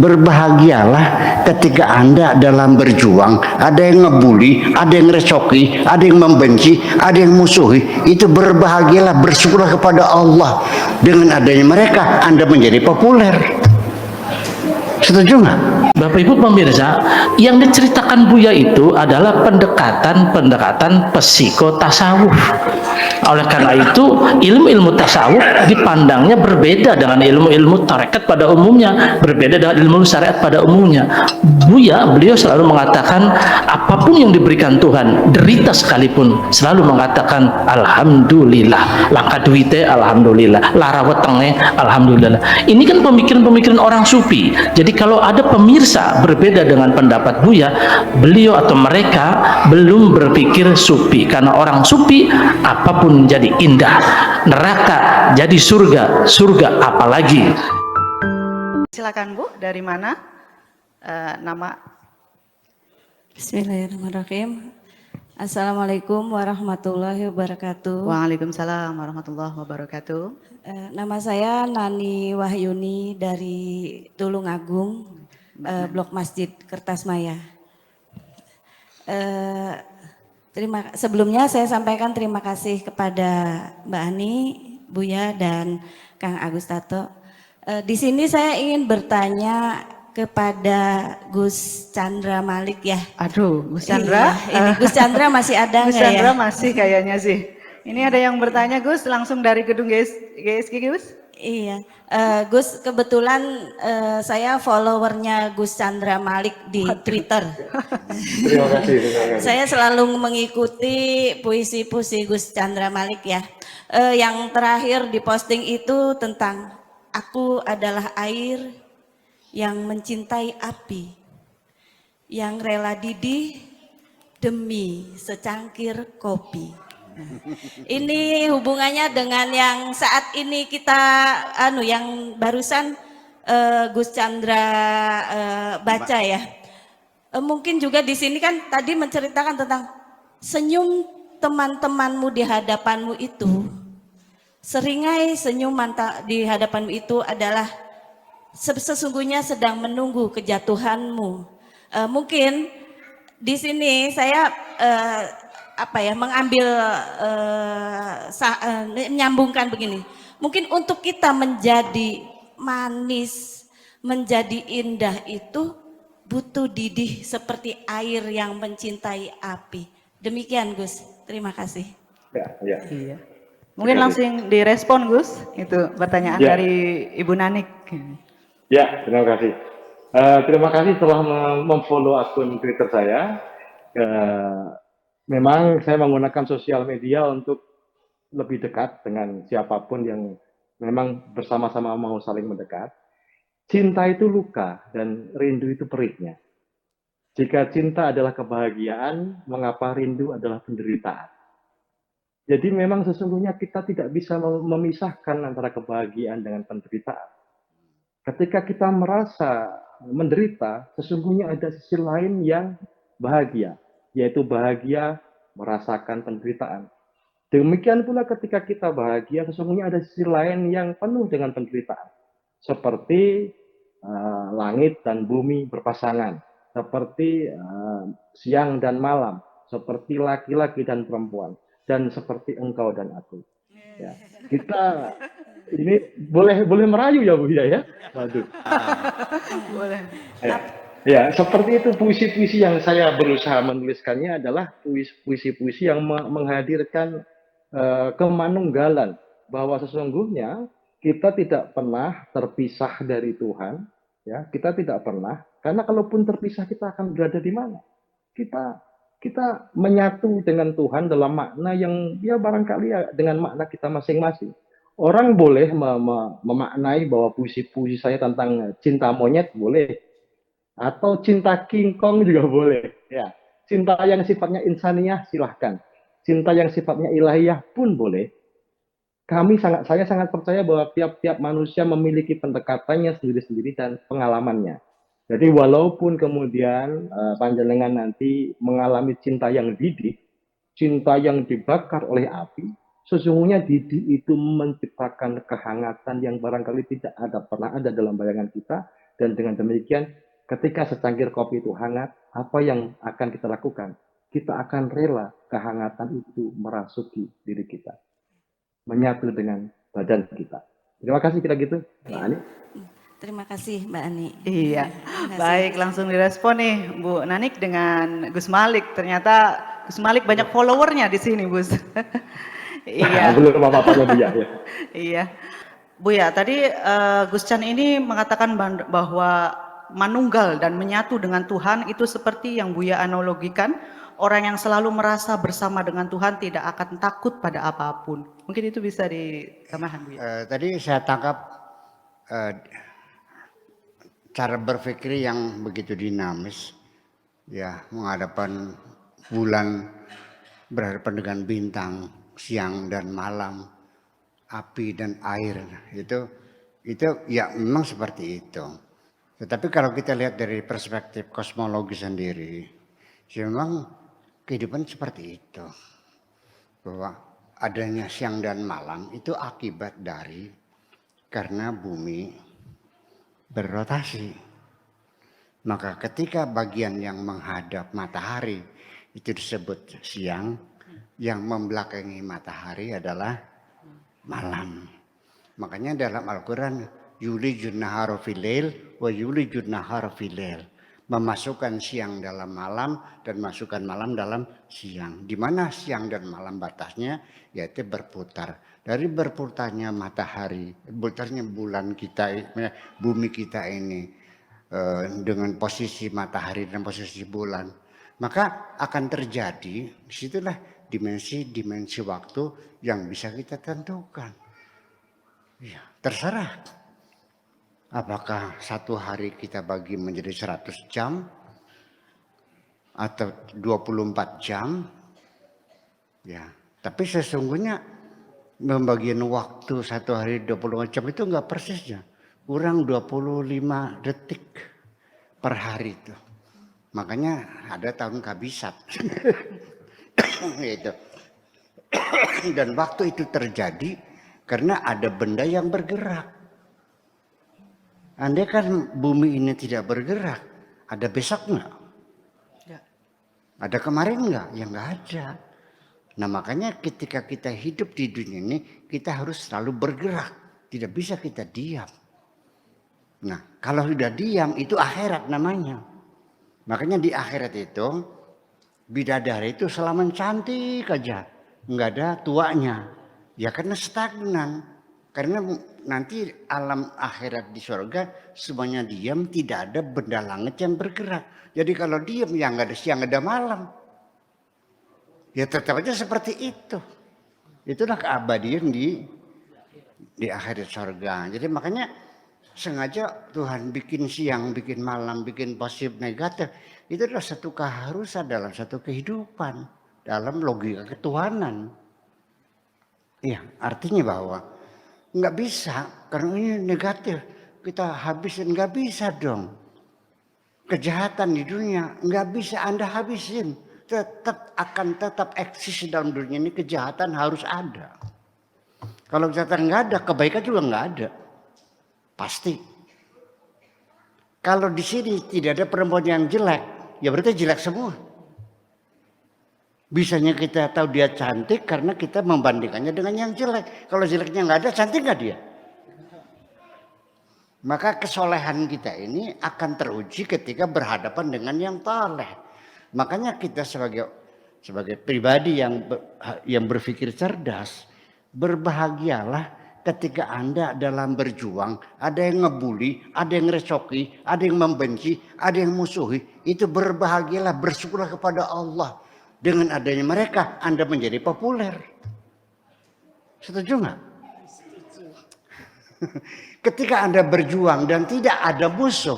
Berbahagialah ketika Anda dalam berjuang, ada yang ngebully, ada yang resoki, ada yang membenci, ada yang musuhi. Itu berbahagialah, bersyukurlah kepada Allah. Dengan adanya mereka, Anda menjadi populer. Setuju nggak? Bapak Ibu pemirsa, yang diceritakan Buya itu adalah pendekatan psikotasawuf. Oleh karena itu, ilmu-ilmu tasawuf dipandangnya berbeda dengan ilmu-ilmu tarekat pada umumnya, berbeda dengan ilmu syariat pada umumnya. Beliau selalu mengatakan apapun yang diberikan Tuhan, derita sekalipun, selalu mengatakan alhamdulillah. Langkah duite alhamdulillah, larawat tenge alhamdulillah. Ini kan pemikiran-pemikiran orang sufi. Jadi kalau ada pemirsa berbeda dengan pendapat Buya, beliau atau mereka belum berpikir sufi. Karena orang sufi apapun jadi indah, neraka jadi surga, surga apalagi. Silakan Bu, dari mana? Nama. Bismillahirrahmanirrahim. Assalamualaikum warahmatullahi wabarakatuh. Waalaikumsalam warahmatullahi wabarakatuh. Nama saya Nani Wahyuni dari Tulungagung, Blok Masjid Kertasmaya. Sebelumnya saya sampaikan terima kasih kepada Mbak Ani, Buya, dan Kang Agus Tato. Di sini saya ingin bertanya kepada Gus Chandra Malik ya. Aduh, Gus Chandra. Iya, ini Gus Chandra masih ada Gus nggak ya? Chandra masih kayaknya sih. Ini ada yang bertanya Gus, langsung dari gedung GSG Gus. Iya, Gus kebetulan saya followernya Gus Chandra Malik di Twitter. Terima kasih. Saya selalu mengikuti puisi-puisi Gus Chandra Malik ya. Yang terakhir diposting itu tentang aku adalah air yang mencintai api, yang rela didih demi secangkir kopi. Ini hubungannya dengan yang saat ini kita yang barusan Gus Chandra baca ya. Mungkin juga di sini kan tadi menceritakan tentang senyum teman-temanmu di hadapanmu itu. Seringai senyuman di hadapanmu itu adalah sesungguhnya sedang menunggu kejatuhanmu. Mungkin di sini saya mengambil menyambungkan begini. Mungkin untuk kita menjadi manis, menjadi indah itu butuh didih seperti air yang mencintai api. Demikian Gus, terima kasih. Ya. Iya. Mungkin langsung direspon Gus, itu pertanyaan dari Ibu Nanik. Ya, terima kasih. Terima kasih telah memfollow akun Twitter saya. Memang saya menggunakan sosial media untuk lebih dekat dengan siapapun yang memang bersama-sama mau saling mendekat. Cinta itu luka dan rindu itu perihnya. Jika cinta adalah kebahagiaan, mengapa rindu adalah penderitaan? Jadi memang sesungguhnya kita tidak bisa memisahkan antara kebahagiaan dengan penderitaan. Ketika kita merasa menderita, sesungguhnya ada sisi lain yang bahagia, yaitu bahagia merasakan penderitaan. Demikian pula ketika kita bahagia, sesungguhnya ada sisi lain yang penuh dengan penderitaan. Seperti langit dan bumi berpasangan, seperti siang dan malam, seperti laki-laki dan perempuan, dan seperti engkau dan aku. Ya. Kita ini boleh merayu ya Bu ya? Waduh. Boleh. Ya, seperti itu puisi-puisi yang saya berusaha menuliskannya adalah puisi-puisi yang menghadirkan kemanunggalan bahwa sesungguhnya kita tidak pernah terpisah dari Tuhan, ya. Kita tidak pernah, karena kalaupun terpisah kita akan berada di mana? Kita menyatu dengan Tuhan dalam makna yang ya barangkali ya dengan makna kita masing-masing. Orang boleh memaknai bahwa puisi-puisi saya tentang cinta monyet boleh, atau cinta King Kong juga boleh. Ya, cinta yang sifatnya insaniah silahkan, cinta yang sifatnya ilahiyah pun boleh. Saya sangat percaya bahwa tiap-tiap manusia memiliki pendekatannya sendiri-sendiri dan pengalamannya. Jadi walaupun kemudian panjenengan nanti mengalami cinta yang didih, cinta yang dibakar oleh api, sesungguhnya didih itu menciptakan kehangatan yang barangkali tidak pernah ada dalam bayangan kita, Dan dengan demikian, ketika secangkir kopi itu hangat, apa yang akan kita lakukan? Kita akan rela kehangatan itu merasuki diri kita, menyatu dengan badan kita. Terima kasih kira gitu, Mbak Ani. Terima kasih Mbak Ani. Iya, Terima kasih. baik langsung direspon nih Bu Nanik dengan Gus Malik. Ternyata Gus Malik banyak followernya di sini, Gus. Iya. Belum apa-apa Bu ya. Iya. Bu ya, tadi Gus Chan ini mengatakan bahwa manunggal dan menyatu dengan Tuhan itu seperti yang Buya analogikan, orang yang selalu merasa bersama dengan Tuhan tidak akan takut pada apapun. Mungkin itu bisa ditambahkan Bu ya. Tadi saya tangkap cara berpikir yang begitu dinamis, ya, menghadapan bulan, berhadapan dengan bintang, siang dan malam, api dan air, itu ya memang seperti itu. Tetapi kalau kita lihat dari perspektif kosmologi sendiri, ya memang kehidupan seperti itu, bahwa adanya siang dan malam itu akibat dari karena bumi berrotasi. Maka ketika bagian yang menghadap matahari itu disebut siang, yang membelakangi matahari adalah malam. Makanya dalam Al-Quran, yulijun nahara fil lail wa yulijun nahara fil lail, memasukkan siang dalam malam dan masukkan malam dalam siang. Di mana siang dan malam batasnya, yaitu berputar. Dari berputarnya matahari, berputarnya bulan kita, bumi kita ini dengan posisi matahari dan posisi bulan, maka akan terjadi disitulah dimensi waktu yang bisa kita tentukan. Ya, terserah. Apakah satu hari kita bagi menjadi 100 jam atau 24 jam? Ya, tapi sesungguhnya membagian waktu satu hari 24 jam itu enggak persisnya. Kurang 25 detik per hari itu. Makanya ada tahun kabisat. Gitu. Dan waktu itu terjadi karena ada benda yang bergerak. Andai kan bumi ini tidak bergerak, ada besok enggak? Ada kemarin enggak? Ya enggak ada. Nah makanya ketika kita hidup di dunia ini, kita harus selalu bergerak. Tidak bisa kita diam. Nah kalau sudah diam itu akhirat namanya. Makanya di akhirat itu, bidadari itu selama cantik aja. Enggak ada tuanya. Ya karena stagnan. Karena nanti alam akhirat di surga semuanya diam, tidak ada benda langit yang bergerak. Jadi kalau diam ya enggak ada siang, enggak ada malam. Ya tetap aja seperti itu. Itulah keabadian di akhirat surga. Jadi makanya sengaja Tuhan bikin siang, bikin malam, bikin positif negatif. Itu adalah satu keharusan dalam satu kehidupan. Dalam logika ketuhanan. Iya, artinya bahwa nggak bisa. Karena ini negatif. Kita habisin, nggak bisa dong. Kejahatan di dunia nggak bisa Anda habisin. Akan tetap eksis dalam dunia ini, kejahatan harus ada. Kalau kejahatan nggak ada, kebaikan juga nggak ada. Pasti. Kalau di sini tidak ada perempuan yang jelek, ya berarti jelek semua. Bisanya kita tahu dia cantik karena kita membandingkannya dengan yang jelek. Kalau jeleknya nggak ada, cantik nggak dia? Maka kesolehan kita ini akan teruji ketika berhadapan dengan yang saleh. Makanya kita sebagai pribadi yang berpikir cerdas, berbahagialah ketika Anda dalam berjuang, ada yang ngebully, ada yang ngerecoki, ada yang membenci, ada yang musuhi, itu berbahagialah, bersyukurlah kepada Allah. Dengan adanya mereka Anda menjadi populer. Setuju nggak? Ketika Anda berjuang dan tidak ada musuh,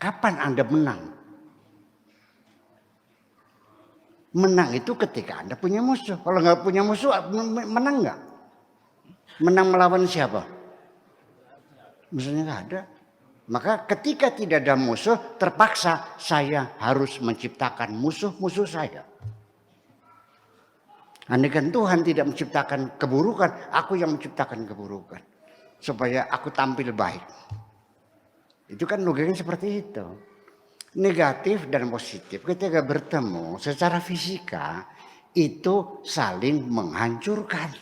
kapan Anda menang? Menang itu ketika Anda punya musuh. Kalau nggak punya musuh, menang nggak? Menang melawan siapa? Musuhnya nggak ada. Maka ketika tidak ada musuh, terpaksa saya harus menciptakan musuh-musuh saya. Andaikan Tuhan tidak menciptakan keburukan, aku yang menciptakan keburukan. Supaya aku tampil baik. Itu kan logikanya seperti itu. Negatif dan positif ketika bertemu secara fisika itu saling menghancurkan.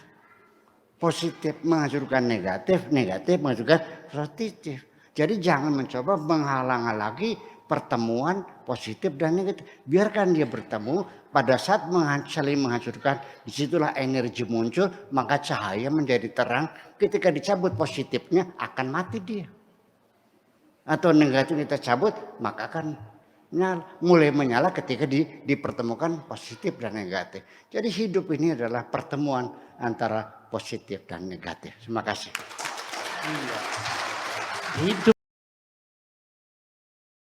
Positif menghancurkan negatif, negatif menghancurkan positif. Jadi jangan mencoba menghalang-halangi pertemuan positif dan negatif. Biarkan dia bertemu, pada saat saling menghancurkan, disitulah energi muncul, maka cahaya menjadi terang. Ketika dicabut positifnya akan mati dia. Atau negatif kita cabut, maka akan mulai menyala ketika dipertemukan positif dan negatif. Jadi hidup ini adalah pertemuan antara positif dan negatif. Terima kasih. Hidup